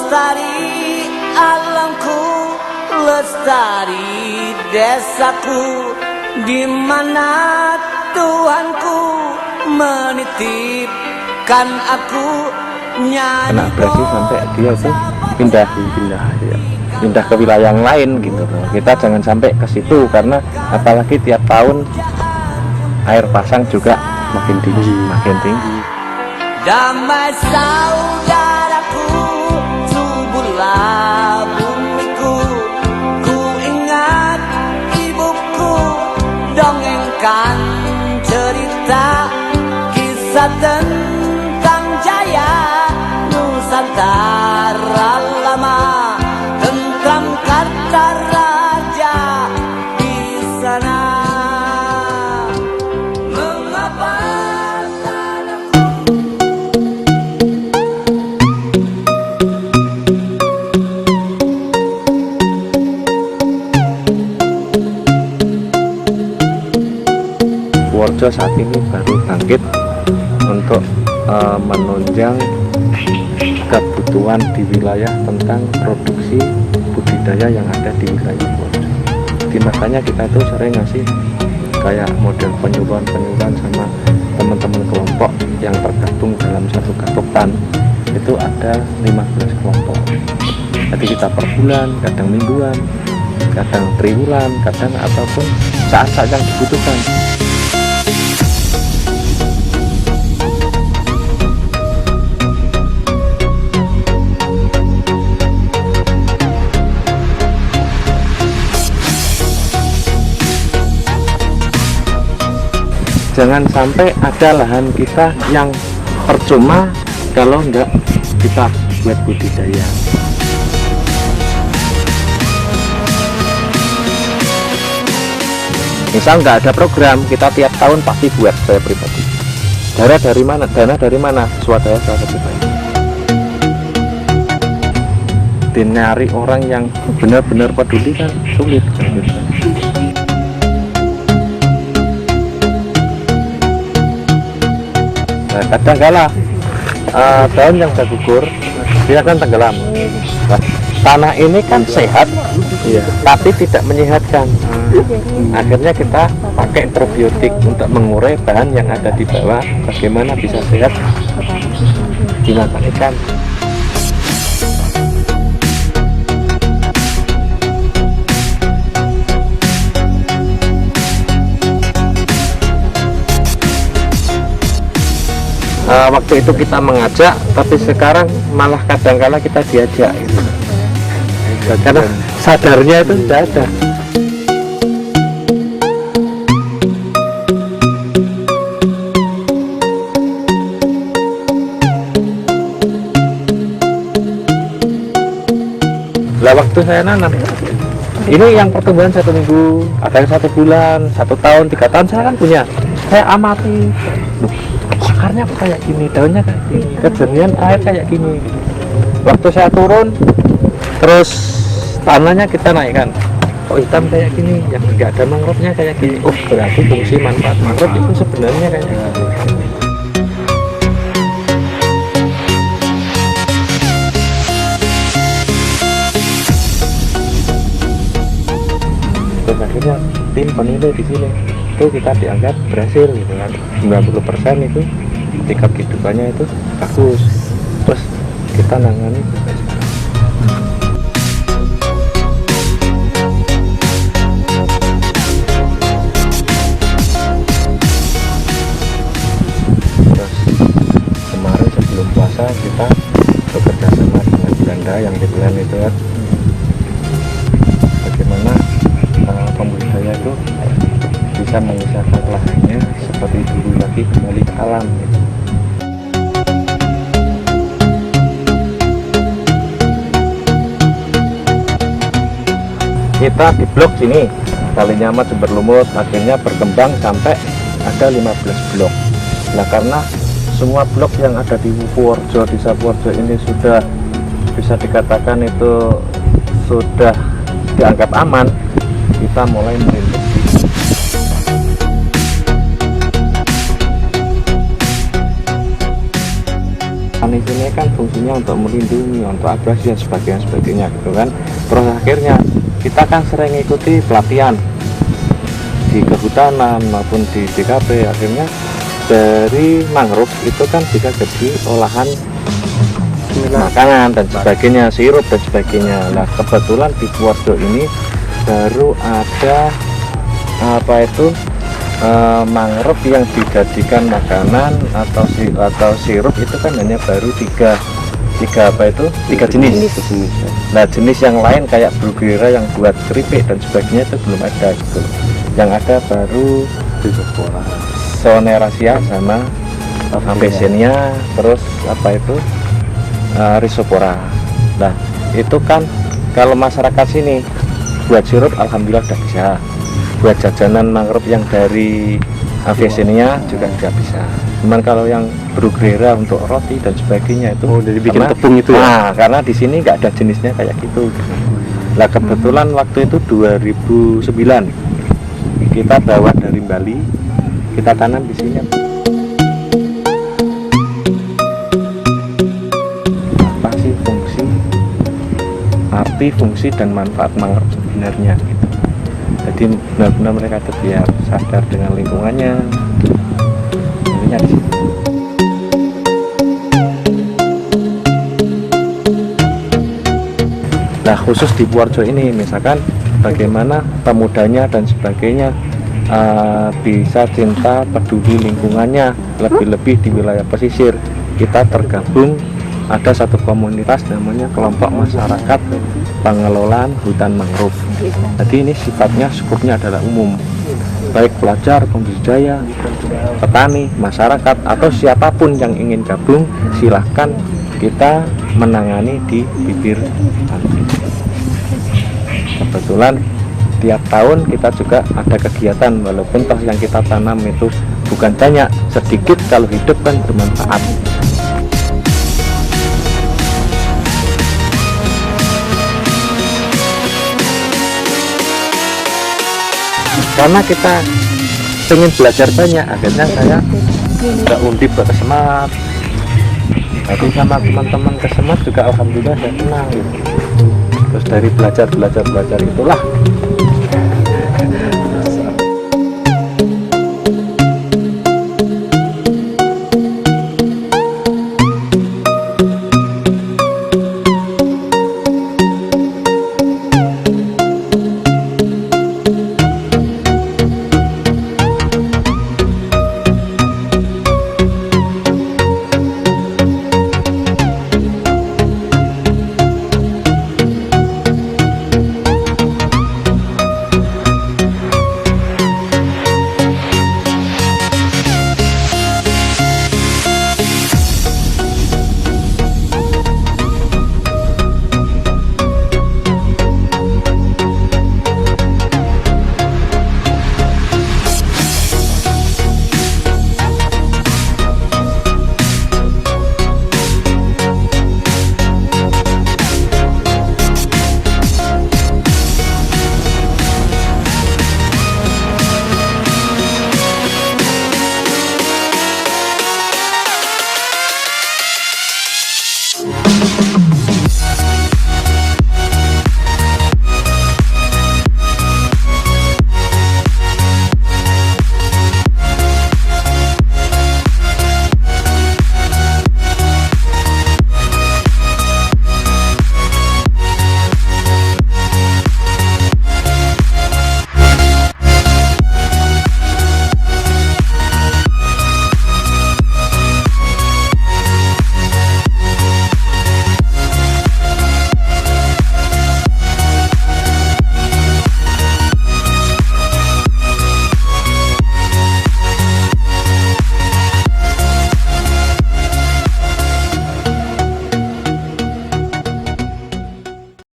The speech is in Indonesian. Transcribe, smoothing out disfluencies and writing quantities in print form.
lestari alamku, lestari desaku, di mana Tuhanku menitipkan aku nyanyi. Anak berarti sampai dia itu pindah ya, pindah ke wilayah yang lain gitu. Kita jangan sampai ke situ, karena apalagi tiap tahun air pasang juga makin tinggi. Damai saudaraku, suburlah bumiku, ku ingat ibuku dongengkan cerita kisah tentang jaya Nusantara lama, tentram kata raja di sana. Mengapa Purworejo saat ini baru bangkit untuk menunjang kebutuhan di wilayah tentang produksi budidaya yang ada di wilayah Purworejo. Jadi makanya kita tuh sering ngasih kayak model penyuluhan sama teman-teman kelompok yang tergabung dalam satu gaboktan. Itu ada 15 kelompok. Jadi kita per bulan, kadang mingguan, kadang triwulan, kadang ataupun saat-saat yang dibutuhkan. Jangan sampai ada lahan kita yang percuma kalau enggak kita buat budidaya. Misal nggak ada program, kita tiap tahun pasti buat, saya pribadi. Dana dari mana? Swadaya salah satu baik. Nyari orang yang benar-benar peduli kan sulit. Nah, kadang kala daun yang sudah gugur dia akan tenggelam. Nah, tanah ini kan sehat, iya, tapi tidak menyehatkan. Akhirnya kita pakai probiotik untuk mengurai bahan yang ada di bawah, bagaimana bisa sehat dimakan ikan. Waktu itu kita mengajak, tapi sekarang malah kadang-kala kita diajak gitu. Karena sadarnya itu tidak ada. Lah waktu saya nanam ini yang pertumbuhan 1 minggu, ada yang 1 bulan, 1 tahun, 3 tahun, saya kan punya. Saya amati, loh, akarnya kok kayak gini, daunnya kayak gini, kejernihan air kayak gini. Waktu saya turun, terus tanahnya kita naikkan, kok hitam kayak gini, yang nggak ada mangrove-nya kayak gini. Oh, berarti fungsi manfaat mangrove itu sebenarnya kayak gini. Terus akhirnya tim penilai di sini itu kita dianggap berhasil gitu kan, 90% itu tingkat kehidupannya itu bagus. Terus kita nangani sampai sekarang. Terus kemarin sebelum puasa kita bekerja sama dengan Belanda yang di Belanda itu kan, bagaimana pembudidaya itu bisa mengisahkan lahannya seperti dulu lagi, kembali ke alam gitu. Kita di blok sini Kalinyamat Sumber Lumut akhirnya berkembang sampai ada 15 blok. Nah, karena semua blok yang ada di Purworejo, desa Purworejo ini sudah bisa dikatakan itu sudah dianggap aman, kita mulai merintis. Di sini biasanya kan fungsinya untuk melindungi, untuk abrasi dan sebagainya gitu kan. Terus akhirnya kita kan sering ikuti pelatihan di kehutanan maupun di DKP, akhirnya dari mangrove itu kan bisa jadi olahan makanan dan sebagainya, sirup dan sebagainya. Nah kebetulan di Purworejo ini baru ada mangrove yang dijadikan makanan atau sirup itu kan hanya baru tiga jenis. Nah jenis yang lain kayak Bruguera yang buat keripik dan sebagainya itu belum ada gitu. Yang ada baru Sonerasia sama Ambesenia, terus Rhizopora. Nah itu kan kalau masyarakat sini buat sirup alhamdulillah udah bisa, buat jajanan mangrove yang dari Ambesenia juga sudah bisa. Cuman kalau yang Bruguera untuk roti dan sebagainya itu jadi bikin tepung itu ya? Nah, karena di sini nggak ada jenisnya kayak gitu. Nah kebetulan waktu itu 2009 kita bawa dari Bali, kita tanam di sini. Apa sih arti, fungsi dan manfaat mangrove sebenarnya gitu. Jadi benar-benar mereka tuh biar sadar dengan lingkungannya. Intinya di situ. Nah khusus di Purworejo ini misalkan bagaimana pemudanya dan sebagainya bisa cinta peduli lingkungannya, lebih-lebih di wilayah pesisir. Kita tergabung, ada satu komunitas namanya kelompok masyarakat pengelolaan hutan mangrove. Jadi ini sifatnya skupnya adalah umum, baik pelajar, pembudidaya, petani, masyarakat atau siapapun yang ingin gabung silahkan, kita menangani di bibir pantai. Kebetulan tiap tahun kita juga ada kegiatan, walaupun toh yang kita tanam itu bukan banyak, sedikit kalau hidup kan bermanfaat. Karena kita ingin belajar banyak, akhirnya saya udah undip ke Kesemat. Jadi sama teman-teman Kesemat juga alhamdulillah saya kenal gitu. Terus dari belajar itulah